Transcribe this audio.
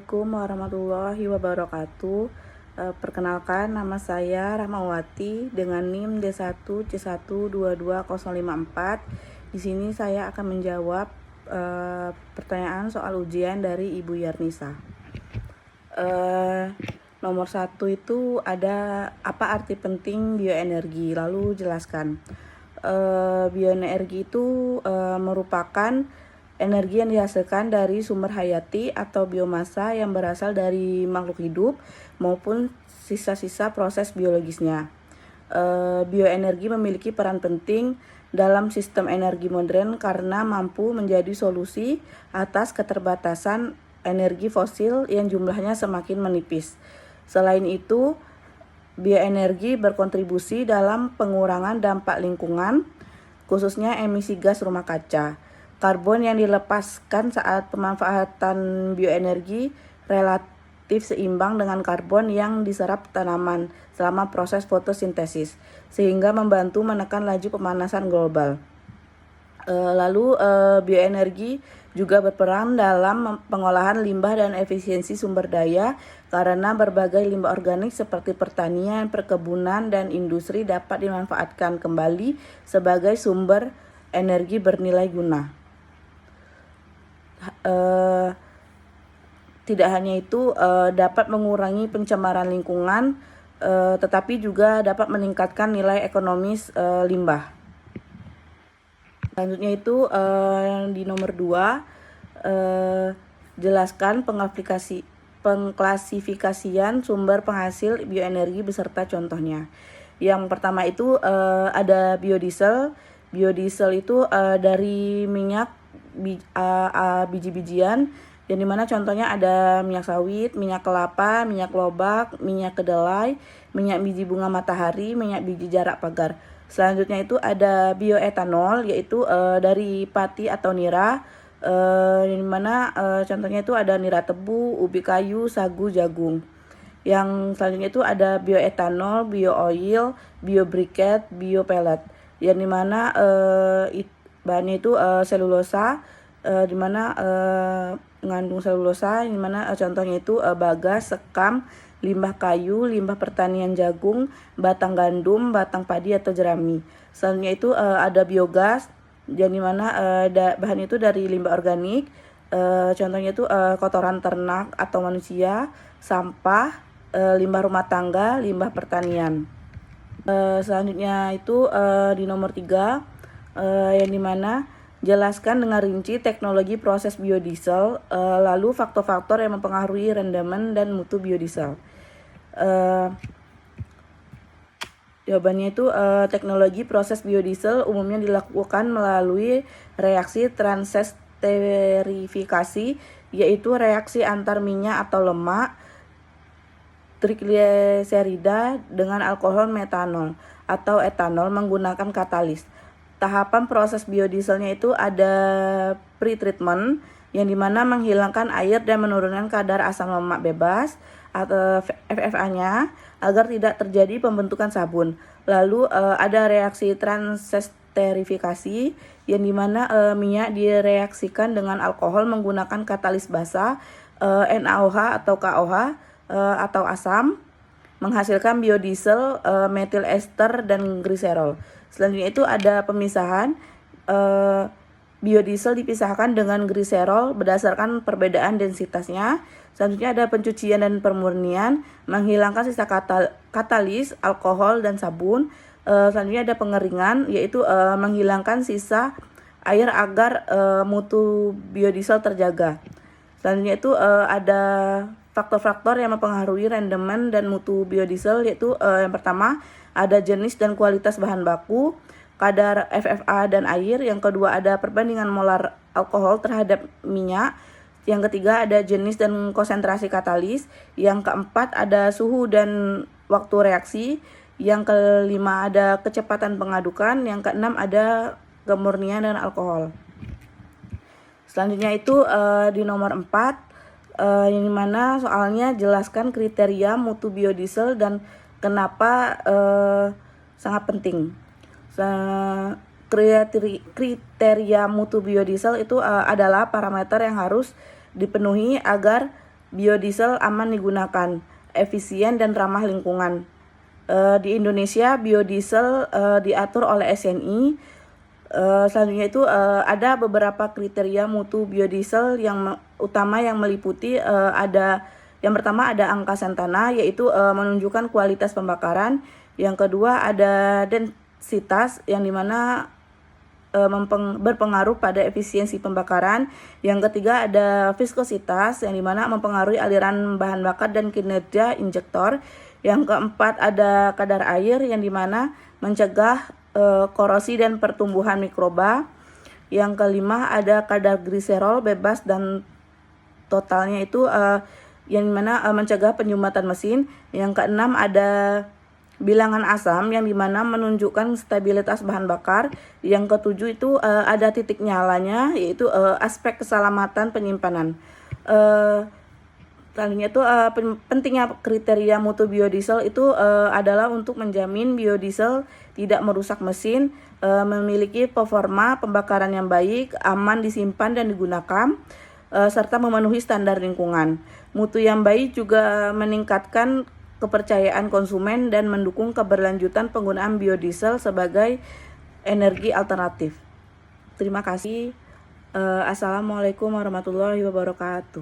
Assalamualaikum warahmatullahi wabarakatuh. Perkenalkan, nama saya Rahmawati dengan NIM D1C1220054. Di sini saya akan menjawab pertanyaan soal ujian dari Ibu Yarnisa. Nomor 1 itu ada apa arti penting bioenergi? Lalu jelaskan. Bioenergi itu merupakan energi yang dihasilkan dari sumber hayati atau biomasa yang berasal dari makhluk hidup maupun sisa-sisa proses biologisnya. Bioenergi memiliki peran penting dalam sistem energi modern karena mampu menjadi solusi atas keterbatasan energi fosil yang jumlahnya semakin menipis. Selain itu, bioenergi berkontribusi dalam pengurangan dampak lingkungan, khususnya emisi gas rumah kaca. Karbon yang dilepaskan saat pemanfaatan bioenergi relatif seimbang dengan karbon yang diserap tanaman selama proses fotosintesis, sehingga membantu menekan laju pemanasan global. Lalu bioenergi juga berperan dalam pengolahan limbah dan efisiensi sumber daya karena berbagai limbah organik seperti pertanian, perkebunan, dan industri dapat dimanfaatkan kembali sebagai sumber energi bernilai guna. Tidak hanya itu, dapat mengurangi pencemaran lingkungan, tetapi juga dapat meningkatkan nilai ekonomis limbah. Selanjutnya itu di nomor 2, jelaskan pengklasifikasian sumber penghasil bioenergi beserta contohnya. Yang pertama itu ada biodiesel. Biodiesel itu dari minyak biji-bijian, yang dimana contohnya ada minyak sawit, minyak kelapa, minyak lobak, minyak kedelai, minyak biji bunga matahari, minyak biji jarak pagar. Selanjutnya itu ada bioetanol, yaitu dari pati atau nira, yang dimana contohnya itu ada nira tebu, ubi kayu, sagu, jagung. Yang selanjutnya itu ada bioetanol, biooil, biobriket, biopellet, yang dimana bahannya itu selulosa, dimana mengandung selulosa, dimana contohnya itu bagas, sekam, limbah kayu, limbah pertanian jagung, batang gandum, batang padi atau jerami. Selanjutnya itu ada biogas, yang dimana bahan itu dari limbah organik, contohnya itu kotoran ternak atau manusia, sampah, limbah rumah tangga, limbah pertanian. Selanjutnya itu di nomor 3, yang dimana jelaskan dengan rinci teknologi proses biodiesel, lalu faktor-faktor yang mempengaruhi rendaman dan mutu biodiesel. Jawabannya itu teknologi proses biodiesel umumnya dilakukan melalui reaksi transesterifikasi, yaitu reaksi antar minyak atau lemak trigliserida dengan alkohol metanol atau etanol menggunakan katalis. Tahapan proses biodieselnya itu ada pretreatment, yang dimana menghilangkan air dan menurunkan kadar asam lemak bebas atau FFA-nya agar tidak terjadi pembentukan sabun. Lalu ada reaksi transesterifikasi, yang dimana minyak direaksikan dengan alkohol menggunakan katalis basa NaOH atau KOH atau asam, menghasilkan biodiesel, metil ester, dan gliserol. Selanjutnya itu ada pemisahan. Biodiesel dipisahkan dengan gliserol berdasarkan perbedaan densitasnya. Selanjutnya ada pencucian dan pemurnian, menghilangkan sisa katalis, alkohol, dan sabun. Selanjutnya ada pengeringan, yaitu menghilangkan sisa air agar mutu biodiesel terjaga. Selanjutnya itu ada faktor-faktor yang mempengaruhi rendaman dan mutu biodiesel, yaitu yang pertama ada jenis dan kualitas bahan baku, kadar FFA dan air. Yang kedua ada perbandingan molar alkohol terhadap minyak. Yang ketiga ada jenis dan konsentrasi katalis. Yang keempat ada suhu dan waktu reaksi. Yang kelima ada kecepatan pengadukan. Yang keenam ada kemurnian dan alkohol. Selanjutnya itu di nomor 4, yang dimana soalnya jelaskan kriteria mutu biodiesel dan kenapa sangat penting. Kriteria mutu biodiesel itu adalah parameter yang harus dipenuhi agar biodiesel aman digunakan, efisien dan ramah lingkungan. Di Indonesia biodiesel diatur oleh SNI. Selanjutnya itu ada beberapa kriteria mutu biodiesel yang utama yang meliputi ada yang pertama ada angka Santana, yaitu menunjukkan kualitas pembakaran. Yang kedua ada densitas, yang dimana berpengaruh pada efisiensi pembakaran. Yang ketiga ada viskositas, yang dimana mempengaruhi aliran bahan bakar dan kinerja injektor. Yang keempat ada kadar air, yang dimana mencegah korosi dan pertumbuhan mikroba. Yang kelima ada kadar gliserol bebas dan totalnya itu yang dimana mencegah penyumbatan mesin. Yang keenam ada bilangan asam, yang dimana menunjukkan stabilitas bahan bakar. Yang ketujuh itu ada titik nyalanya, yaitu aspek keselamatan penyimpanan. Selanjutnya itu pentingnya kriteria mutu biodiesel itu adalah untuk menjamin biodiesel tidak merusak mesin, memiliki performa pembakaran yang baik, aman disimpan dan digunakan, serta memenuhi standar lingkungan. Mutu yang baik juga meningkatkan kepercayaan konsumen dan mendukung keberlanjutan penggunaan biodiesel sebagai energi alternatif. Terima kasih. Assalamualaikum warahmatullahi wabarakatuh.